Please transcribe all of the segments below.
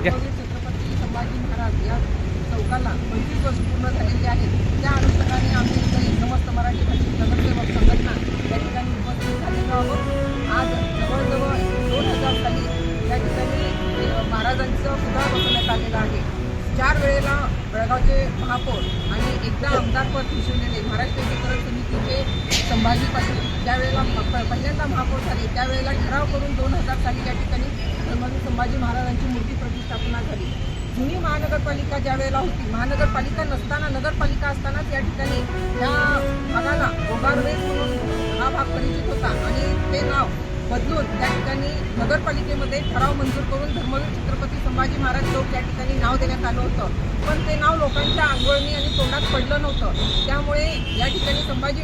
छत्रपती संभाजी महाराज या चौकाला 25 वर्ष पूर्ण झालेली आहेत. त्या अनुषंगाने आम्ही इथे समस्त मराठी भाषिक नगरसेवक संघटना या ठिकाणी उपस्थित झालेलो आहोत. आज जवळजवळ 2000 साली या ठिकाणी महाराजांचं पुतळा बसवण्यात आलेला आहे. 4 वेळेला बेळगावचे महापौर आणि एकदा आमदारपद भूषवलेले महाराष्ट्र एकीकरण समितीचे संभाजी पाटील ज्यावेळेला पहिल्यांदा महापौर झाले त्यावेळेला ठराव करून 2000 साली या ठिकाणी संभाजी महाराजांची मूर्ती प्रतिष्ठापना झाली. जुनी महानगरपालिका ज्या वेळेला होती, महानगरपालिका नसताना नगरपालिका असतानाच या ठिकाणी या भागाला गोगारवेस म्हणून हा भाग परिचित होता आणि ते नाव बदलून त्या ठिकाणी नगरपालिकेमध्ये ठराव मंजूर करून धर्मवीर छत्रपती संभाजी महाराज चौक या ठिकाणी नाव देण्यात आलं होतं. पण ते नाव लोकांच्या अंगवळणी आणि तोंडात पडलं नव्हतं. त्यामुळे या ठिकाणी संभाजी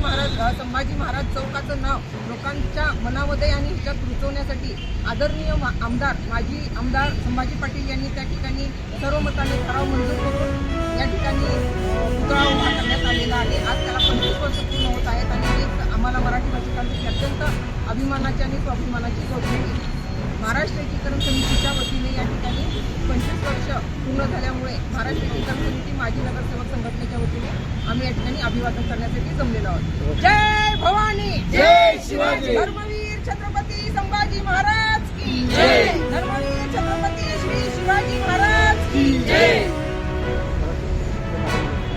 महाराज चौकाचं नाव लोकांच्या मनामध्ये आणि ह्याच्यात रुजवण्यासाठी आदरणीय आमदार माजी आमदार संभाजी पाटील यांनी त्या ठिकाणी सर्वमताने ठराव मंजूर करून या ठिकाणी पुतळा उभा करण्यात आलेला आहे. आज त्याला 25 वर्ष पूर्ण होत आहेत आणि हे आम्हाला मराठी भाषिकांसाठी अत्यंत अभिमानाची आणि स्वाभिमानाची गोष्ट आहे. महाराष्ट्र एकीकरण समितीच्या वतीने या ठिकाणी 25 वर्ष पूर्ण झाल्यामुळे महाराष्ट्र एकीकरण समिती माजी नगरसेवक संघटनेच्या वतीने आम्ही या ठिकाणी अभिवादन करण्यासाठी जमलेलो आहोत. जय भवानी, जय शिवाजी, धर्मवीर छत्रपती संभाजी महाराज की जय, धर्मवीर छत्रपती श्री शिवाजी महाराज की जय,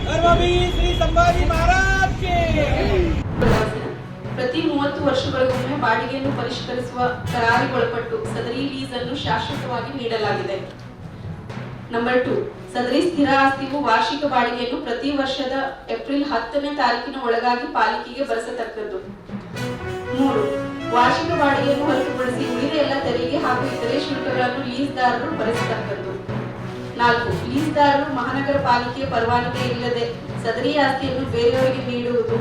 धर्मवीर श्री संभाजी महाराज के. ಪ್ರತಿ 30 ವರ್ಷಗಳಿಗೊಮ್ಮೆ ಬಾಡಿಗೆಯನ್ನು ಪರಿಷ್ಕರಿಸುವ ಕರಾರಿಗೊಳಪಟ್ಟು ಸದರಿ ಲೀಸ್ ಅನ್ನು ಶಾಶ್ವತವಾಗಿ ನೀಡಲಾಗಿದೆ. ನಂಬರ್ 2, ಸದರಿ ಸ್ಥಿರ ಆಸ್ತಿಯು ವಾರ್ಷಿಕ ಬಾಡಿಗೆಯನ್ನು ಪ್ರತಿ ವರ್ಷದ ಏಪ್ರಿಲ್ 10ನೇ ತಾರೀಕಿನ ಒಳಗಾಗಿ ಪಾಲಿಕೆಗೆ ಬರೆಸತಕ್ಕದ್ದು. 3, ವಾರ್ಷಿಕ ಬಾಡಿಗೆಯನ್ನು ಹೊರತುಪಡಿಸಿ ಉಳಿದ ಎಲ್ಲ ತೆರಿಗೆ ಹಾಗೂ ಇತರೆ ಶುಲ್ಕಗಳನ್ನು ಲೀಸ್ದಾರರು ಭರಿಸತಕ್ಕದ್ದು. 4, ಲೀಸ್ದಾರರು ಮಹಾನಗರ ಪಾಲಿಕೆಯ ಪರವಾನಗಿ ಇಲ್ಲದೆ ಸದರಿ ಆಸ್ತಿಯನ್ನು ಬೇರೆಯವರಿಗೆ ನೀಡುವುದು,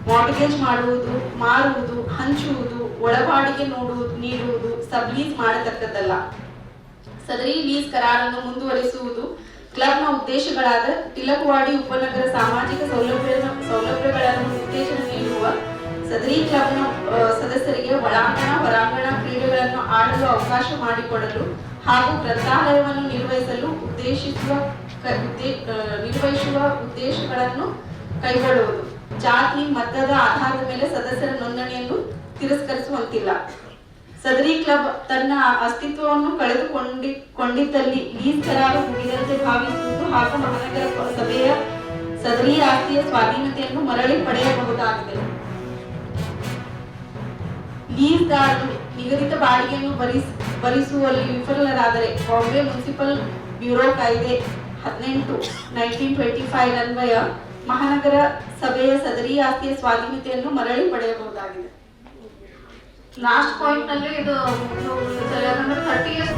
ಮಾರ್ಟ್ಗೇಜ್ ಮಾಡುವುದು, ಮಾರುವುದು, ಹಂಚುವುದು, ಒಳಬಾಡಿಗೆ ನೀಡುವುದು ಸಬ್ಲೀಸ್ ಮಾಡತಕ್ಕದ್ದಲ್ಲ. ಸದರಿ ಲೀಸ್ ಕರಾರನ್ನು ಮುಂದುವರಿಸುವುದು ಕ್ಲಬ್ನ ಉದ್ದೇಶಗಳಾದ ತಿಲಕವಾಡಿ ಉಪನಗರ ಸಾಮಾಜಿಕ ಸೌಲಭ್ಯಗಳನ್ನು ಉತ್ತೇಜನ ನೀಡುವ, ಸದರಿ ಕ್ಲಬ್ನ ಸದಸ್ಯರಿಗೆ ಒಳಾಂಗಣ ಹೊರಾಂಗಣ ಕ್ರೀಡೆಗಳನ್ನು ಆಡಲು ಅವಕಾಶ ಮಾಡಿಕೊಡಲು ಹಾಗೂ ಗ್ರಂಥಾಲಯವನ್ನು ನಿರ್ವಹಿಸುವ ಉದ್ದೇಶಗಳನ್ನು ಕೈಗೊಳ್ಳುವುದು. ಜಾತಿ ಮತದ ಆಧಾರದ ಮೇಲೆ ಸದಸ್ಯರ ನೋಂದಣಿಯನ್ನು ತಿರಸ್ಕರಿಸುವಂತಿಲ್ಲ. ಸದರಿ ಕ್ಲಬ್ ತನ್ನ ಅಸ್ತಿತ್ವವನ್ನು ಕಳೆದುಕೊಂಡಿದ್ದಲ್ಲಿ ಲೀಸ್ ಕರಾರು ಮುಗಿದಂತೆ ಭಾವಿಸುವುದು ಹಾಗೂ ಮಹಾನಗರ ಸಭೆಯ ಸದರಿ ಆಸ್ತಿಯ ಸ್ವಾಧೀನತೆಯನ್ನು ಮರಳಿ ಪಡೆಯಬಹುದಾಗಿದೆ. ಲೀಸ್ದಾರರು ನಿಗದಿತ ಬಾಡಿಗೆಯನ್ನು ಭರಿಸುವಲ್ಲಿ ವಿಫಲರಾದರೆ ಬಾಂಬೆ ಮುನ್ಸಿಪಲ್ ಬ್ಯೂರೋ ಕಾಯ್ದೆ 18/1925 ಅನ್ವಯ ಮಹಾನಗರ ಸಭೆಯ ಸದರಿ ಆಸ್ತಿಯ ಸ್ವಾಧೀನತೆಯನ್ನು ಮರಳಿ ಪಡೆಯಬಹುದಾಗಿದೆ. ಲಾಸ್ಟ್ ಪಾಯಿಂಟ್ ನಲ್ಲಿ ಇದು 30 years